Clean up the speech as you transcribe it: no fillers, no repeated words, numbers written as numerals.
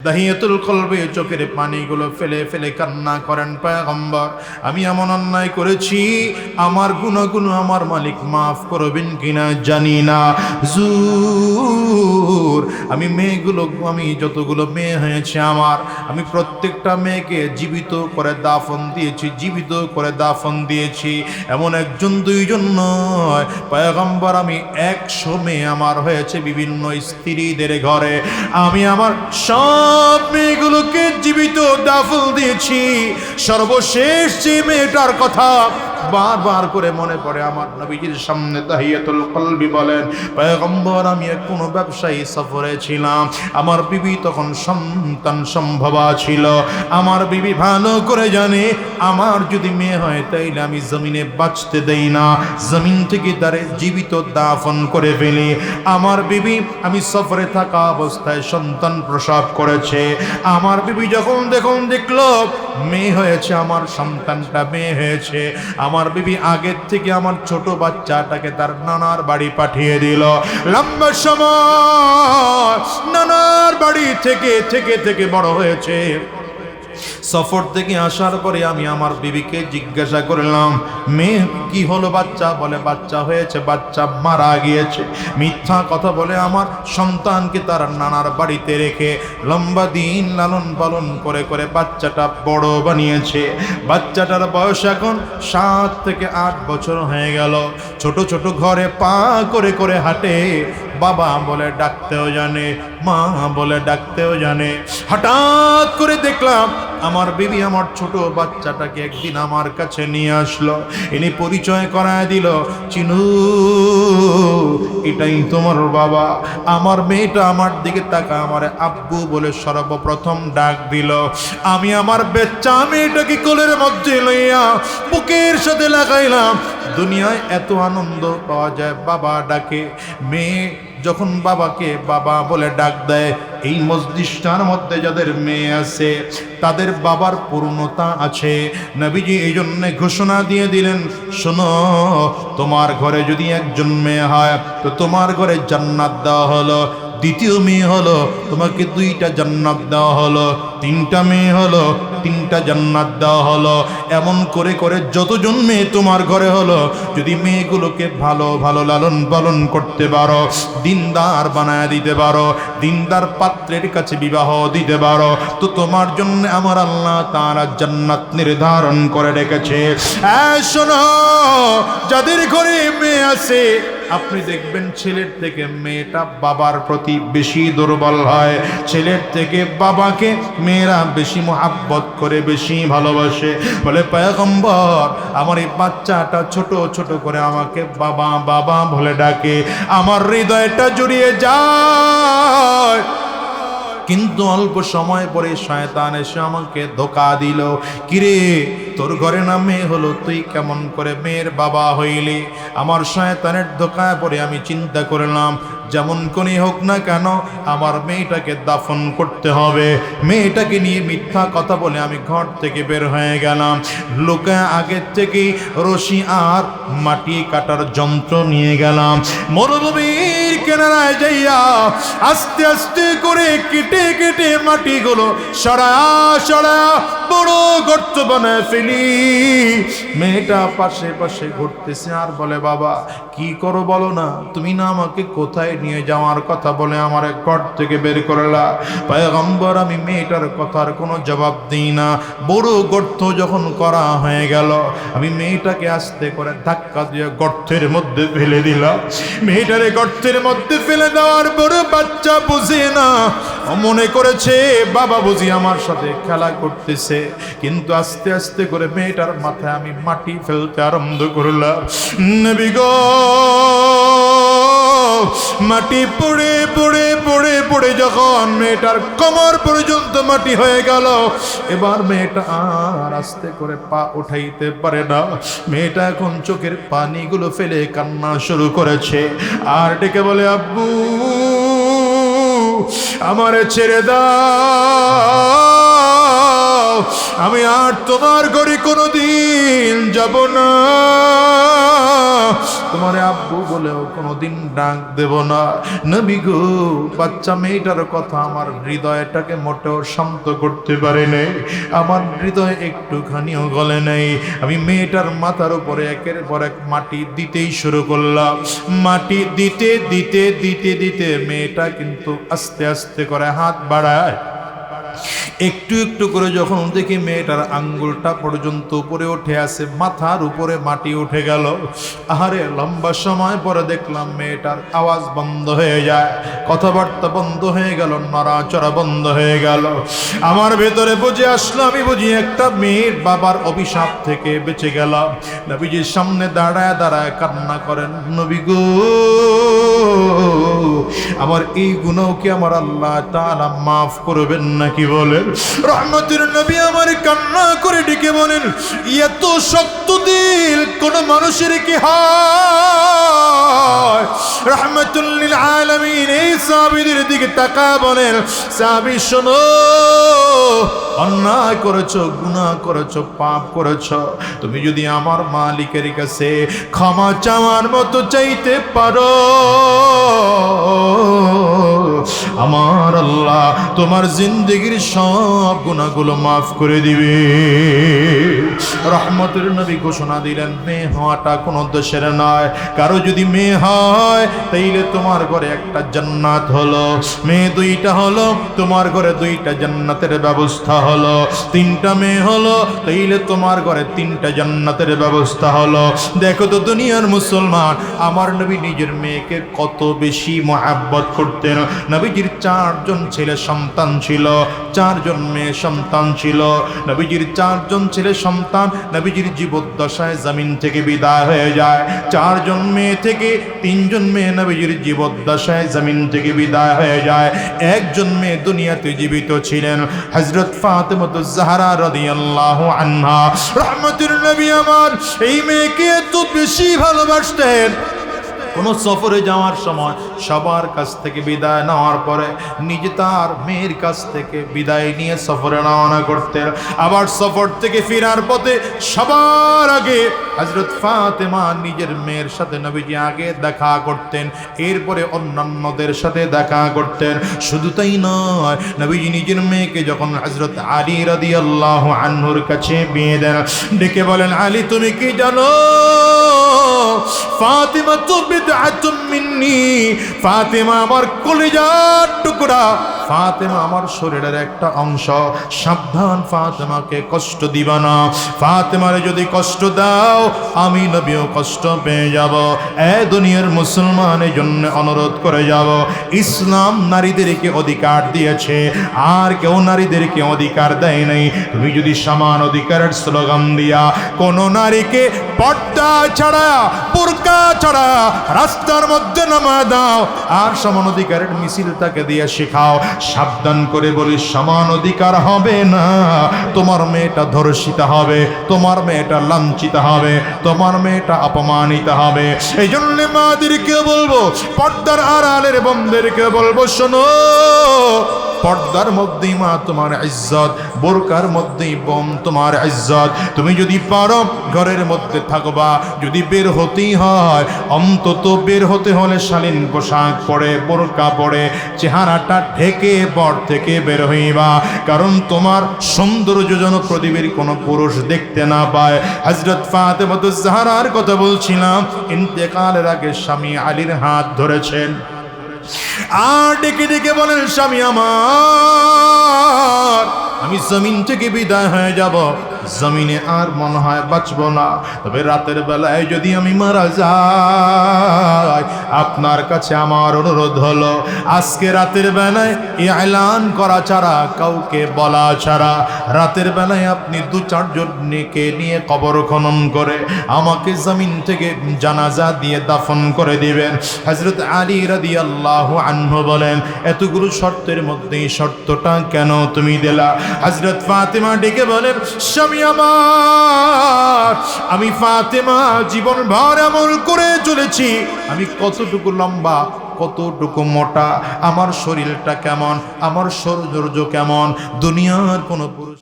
দাহিয়াতুল কলবে চোখের পানিগুলো ফেলে ফেলে কান্না করেন পয়গম্বর, আমি এমন অন্যায় করেছি, আমার গুনাহগুলো আমার মালিক মাফ করবেন কিনা জানি না। হুজুর, আমি যতগুলো মেয়ে হয়েছে আমি প্রত্যেকটা মেয়েকে জীবিত করে দাফন দিয়েছি। এমন একজন দুইজন নয় পয়গম্বর, আমি 100 মেয়ে আমার হয়েছে বিভিন্ন স্ত্রীদের ঘরে। আমি আমার সব মেয়েগুলোকে জীবিত দাফন দিয়েছি। সর্বশেষ যে মেয়েটার কথা বারবার করে মনে পড়ে আমার নবীজির সামনে তাহিয়াতুল কলবি বলেন, পয়গম্বর আমি কোনো ব্যবসায়ী সফরে ছিলাম, আমার বিবি তখন সন্তান সম্ভবা ছিল। আমার বিবি ভালো করে জানে আমার যদি মেয়ে হয় তাইলে আমি জমিনে বাঁচতে দেই না, জমিন থেকে তারে জীবিত দাফন করে ফেলি। আমার বিবি আমি সফরে থাকা অবস্থায় সন্তান প্রসব করেছে। আমার বিবি যখন দেখলো মেয়ে হয়েছে, আমার সন্তানটা মেয়ে হয়েছে, আমার বিবি আগের থেকে আমার ছোট বাচ্চাটাকে তার নানার বাড়ি পাঠিয়ে দিল। লম্বা সময় নানার বাড়ি থেকে বড় হয়েছে। সফর থেকে আসার পরে আমি আমার বিবিকে জিজ্ঞাসা করলাম, মেয়ে কি হলো? বাচ্চা বলে বাচ্চা হয়েছে, বাচ্চা মারা গিয়েছে। মিথ্যা কথা বলে আমার সন্তানকে তার নানার বাড়িতে রেখে লম্বা দিন লালন পালন করে বাচ্চাটা বড় বানিয়েছে। বাচ্চাটার বয়স এখন 7 থেকে 8 বছর হয়ে গেল। ছোট ছোট ঘরে পা করে হাঁটে, বাবা বলে ডাকতেও জানে, মা বলে ডাকতেও জানে। হঠাৎ করে দেখলাম আমার বিবি আমার ছোট বাচ্চাটাকে একদিন আমার কাছে নিয়ে আসলো, এনে পরিচয় করায় দিল, চিনু এটাই তোমার বাবা। আমার মেয়েটা আমার দিকে তাকা আমার আব্বু বলে সর্বপ্রথম ডাক দিল। আমি আমার বাচ্চা মেয়েটাকে কোলের মধ্যে লইয়া বুকের সাথে লাগাইলাম। দুনিয়ায় এত আনন্দ পাওয়া যায় বাবা ডাকে। মেয়ে যখন বাবাকে বাবা বলে ডাক দেয়, এই মজলিসটার মধ্যে যাদের মেয়ে আছে তাদের বাবার পূর্ণতা আছে। নবীজি এই জন্য ঘোষণা দিয়ে দিলেন, শোনো, তোমার ঘরে যদি একজন মেয়ে হয় তো তোমার ঘরে জান্নাত দেওয়া হলো। দ্বিতীয় মেয়ে হলো তোমাকে 2টা জান্নাত দেওয়া হলো। 3টা মেয়ে হলো 3টা জান্নাত দেওয়া হলো। এমন করে যতজন মেয়ে তোমার ঘরে হলো, যদি মেয়েগুলোকে ভালো লালন পালন করতে পারো, দিনদার বানায় দিতে পারো, দিনদার পাত্রের কাছে বিবাহ দিতে পারো, তো তোমার জন্য আমার আল্লাহ তাআলা জান্নাত নির্ধারণ করে রেখেছে। শোনো, যাদের ঘরে মেয়ে আছে আপনি দেখবেন ছেলের থেকে মেয়েটা বাবার প্রতি বেশি দুর্বল হয়। ছেলের থেকে বাবাকে মেয়েরা বেশি মোহাব্বত করে, বেশি ভালোবাসে। বলে পয়গম্বর, আমার এই বাচ্চাটা ছোট করে আমাকে বাবা বলে ডাকে, আমার হৃদয়টা জুড়িয়ে যায়। কিন্তু অল্প সময় পরে শয়তান এসে আমাকে ধোঁকা দিল। কিরে, তোর ঘরে না মেয়ে হলো, তুই কেমন করে মেয়ের বাবা হইলি? আমার শয়তানের ধোঁকায় পরে আমি চিন্তা করলাম, যেমন কোনই হোক না কেন আমার মেয়েটাকে দাফন করতে হবে। মেয়েটাকে নিয়ে মিথ্যা কথা বলে আমি ঘর থেকে বের হয়ে গেলাম। লোকে আগের থেকেই রশি আর মাটি কাটার যন্ত্র নিয়ে গেলাম। মরুভূমির কিনারায় যাইয়া আস্তে আস্তে করে কেটে মাটিগুলো সরা বড় গর্ত বানায় ফেলি। মেয়েটা পাশে ঘুরতেছে আর বলে, বাবা কি করো বলো না, তুমি না আমাকে কোথায় নিয়ে যাওয়ার কথা বলে আমার ঘর থেকে বের করলা। পয়গম্বর, আমি মেয়েটার কথার কোনো জবাব দিই না। বড় গর্ত যখন করা হয়ে গেল, আমি মেয়েটাকে আস্তে করে ধাক্কা দিয়ে গর্তের মধ্যে ফেলে দিলাম। মেয়েটারে গর্তের মধ্যে ফেলে দেওয়ার বড় বাচ্চা বুঝে না, মনে করেছে বাবা বুঝি আমার সাথে খেলা করতেছে। কিন্তু আস্তে আস্তে করে মেয়েটার মাথায় আমি মাটি ফেলতে আরম্ভ করলাম। নবী গো, মাটি পড়ে যখন মেয়েটার কোমর পর্যন্ত মাটি হয়ে গেল, এবার মেয়েটা আর আস্তে করে পা উঠাইতে পারে না। মেয়েটা এখন চোখের পানিগুলো ফেলে কান্না শুরু করেছে আর ডেকে বলে, আব্বু আমারে ছেড়ে দাও, আমি আর তোমার ঘরে কোনোদিন যাব না, তোমার আব্বু বলেও কোনোদিন ডাক দেব না। নবী গো, বাচ্চা মেয়েটার কথা আমার হৃদয়টাকে মোটেও শান্ত করতে পারে নাই, আমার হৃদয় একটুখানিও গলে নাই। আমি মেয়েটার মাথার উপরে একের পর এক মাটি দিতেই শুরু করলাম। মাটি দিতে দিতে দিতে দিতে মেয়েটা কিন্তু আস্তে আস্তে করে হাত বাড়ায়। একটু একটু করে যখন দেখি মেয়েটার আঙ্গুলটা পর্যন্ত উপরে উঠে আসে, মাথার উপরে মাটি উঠে গেল। আহারে, লম্বা সময় পরে দেখলাম মেয়েটার আওয়াজ বন্ধ হয়ে যায়, কথাবার্তা বন্ধ হয়ে গেল, নড়াচড়া বন্ধ হয়ে গেল। আমার ভেতরে বুঝে আসলো, আমি বুঝি একটা মেয়ের বাবার অভিশাপ থেকে বেঁচে গেলাম। নবীজির সামনে দাঁড়ায় দাঁড়ায় কান্না করেন, নবী গো, আমার এই গুনাহ কি আমার আল্লাহ তাআলা মাফ করবেন নাকি বলেন? রহমতের নবী আমার কান্না করে ডেকে বলেন, এত শক্ত দিল কোন মানুষের কি হয়? রহমাতুল লিল আলামিন এই সাহাবীদের দিকে তাকায় বলেন, সাহাবী শোনো, অন্যায় করেছো, গুনাহ করেছো, পাপ করেছো, তুমি যদি আমার মালিকের কাছে ক্ষমা চাওয়ার মতো চাইতে পারো, আমার আল্লাহ তোমার জিন্দেগির সব গুনাহগুলো মাফ করে দিবে। রহমতের নবী ঘোষণা দিলেন, মেয়ে হওয়াটা কোনো দোষের নয়। কারো যদি মেয়ে হয় তাইলে তোমার ঘরে একটা জান্নাত হলো, মেয়ে দুইটা হলো তোমার ঘরে দুইটা জান্নাতের ব্যবস্থা হলো, তিনটা মেয়ে হলো তাইলে তোমার ঘরে তিনটা জান্নাতের ব্যবস্থা হলো। দেখো তো দুনিয়ার মুসলমান, আমার নবী নিজের মেয়েকে কত বেশি মহব্বত করতেন। নবীজির 4 জন ছেলে সন্তান ছিল, 4 জন মেয়ে সন্তান ছিল। নবীজির 4 জন ছেলে সন্তান নবীজির জীবদ্দশায় জমিন থেকে বিদায় হয়ে যায়। 4 জন মেয়ে থেকে 3 জন মেয়ে নবীজির জীবদ্দশায় জমিন থেকে বিদায় হয়ে যায়। 1 জন মেয়ে দুনিয়াতে জীবিত ছিলেন, হযরত ফাতেমাতুজ জাহরা রাদিয়াল্লাহু আনহা। রহমতের নবী আমার এই মেয়েকে এত বেশি ভালোবাসতেন, কোনো সফরে যাওয়ার সময় সবার কাছ থেকে বিদায় নেওয়ার পরে নিজে তার মেয়ের কাছ থেকে বিদায় নিয়ে সফরে রওনা করতেন। আবার সফর থেকে ফেরার পথে সবার আগে হযরত ফাতেমা নিজের মেয়ের সাথে নবীজি আগে দেখা করতেন, এরপরে অন্যান্যদের সাথে দেখা করতেন। শুধু তাই নয়, নবীজি নিজের মেয়েকে যখন হযরত আলী রাদিয়াল্লাহু আনহুর কাছে বিয়ে দেন, ডেকে বলেন, আলী তুমি কি জানো, ফাতেমা তো বিদআতুম মিন্নি, ফাতেমা আমার কলিজার টুকরা, ফাতেমা আমার শরীরের একটা অংশ, সাবধান ফাতেমাকে কষ্ট দিবা না, ফাতেমারে যদি কষ্ট দাও আমি নবীও কষ্ট পেয়ে যাব। এ দুনিয়ার মুসলমানের জন্য অনুরোধ করে যাব, ইসলাম নারীদেরকে অধিকার দিয়েছে, আর কেউ নারীদেরকে অধিকার দেয় নাই। তুমি যদি সমান অধিকারের স্লোগান দিয়া কোন নারীকে পর্দা ছাড়া, বুরকা ছাড়া রাস্তার মধ্যে নামা দাও, আর সমান অধিকারের মিছিল তাকে দিয়ে শেখাও, সাবধান করে বলি সমান অধিকার হবে না, তোমার মেয়েটা ধর্ষিত হবে, তোমার মেয়েটা লাঞ্ছিত হবে, তোমার মেয়েটা অপমানিত হবে। এই জন্য মাদেরকে বলবো, পর্দার আড়ালের বোনদেরকে বলবো, শোনো, পর্দার মধ্যেই মা তোমার ইজ্জত, বোরকার মধ্যেই বোন তোমার ইজ্জত। তুমি যদি পারো ঘরের মধ্যে থাকবা, যদি বের হতেই হয় অন্তত বের হতে হলে শালীন পোশাক পরে, বোরকা পরে, চেহারাটা ঢেকে পর থেকে বের হইবা, কারণ তোমার সৌন্দর্য যেন পৃথিবীর কোনো পুরুষ দেখতে না পায়। হযরত ফাতেমাতুজ জাহরার কথা বলছিলাম, ইন্তেকালের আগে স্বামী আলীর হাত ধরেছেন, আর ডেকে ডেকে বলেন, স্বামী আমার, আমি জমিন থেকে বিদায় হয়ে যাব, জমিনে আর মনে হয় বাঁচব না, তবে রাতের বেলায় যদি আমি মারা যাই, আপনার কাছে আমার অনুরোধ হলো, আজকে রাতের বেলায় এলান করা ছাড়া, কাউকে বলা ছাড়া, রাতের বেলায় আপনি 2-4 জনকে নিয়ে কবর খনন করে আমাকে জমিন থেকে জানাজা দিয়ে দাফন করে দিবেন। হযরত আলী রাদিয়াল্লাহু আনহু বলেন, এতগুলো শর্তের মধ্যে এই শর্তটা কেন তুমি দিলা? হযরত ফাতেমা ডেকে বলেন, স্বামী আমার, আমি ফাতেমা জীবন ভর আমল করে চলেছি, আমি কতটুকু লম্বা, কতটুকু মোটা, আমার শরীরটা কেমন, আমার সৌন্দর্য কেমন, দুনিয়ার কোনো পুরুষ